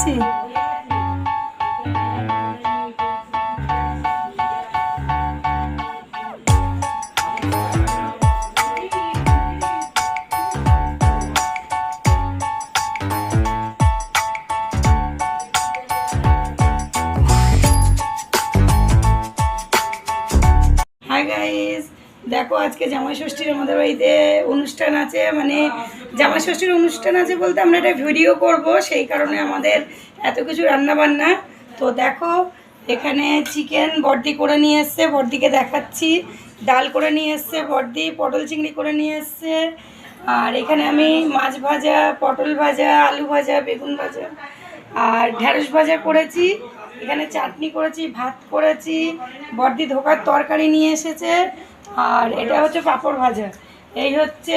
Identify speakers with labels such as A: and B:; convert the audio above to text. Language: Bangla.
A: আসছি। হাই গাইস, দেখো আজকে জামাই ষষ্ঠীর আমাদের বাড়িতে অনুষ্ঠান আছে। মানে জামাই ষষ্ঠীর অনুষ্ঠান আছে বলতে আমরা একটা ভিডিও করব, সেই কারণে আমাদের এত কিছু রান্না বান্না। তো দেখো এখানে চিকেন বড়দি করে নিয়ে এসছে, বড়দিকে দেখাচ্ছি। ডাল করে নিয়ে এসছে বড়দি, পটল চিংড়ি করে নিয়ে এসছে। আর এখানে আমি মাছ ভাজা, পটল ভাজা, আলু ভাজা, বেগুন ভাজা আর ঢেঁড়স ভাজা করেছি। এখানে চাটনি করেছি, ভাত করেছি, বড়দি ধোকার তরকারি নিয়ে এসেছে। আর এটা হচ্ছে পাঁপড় ভাজা। এই হচ্ছে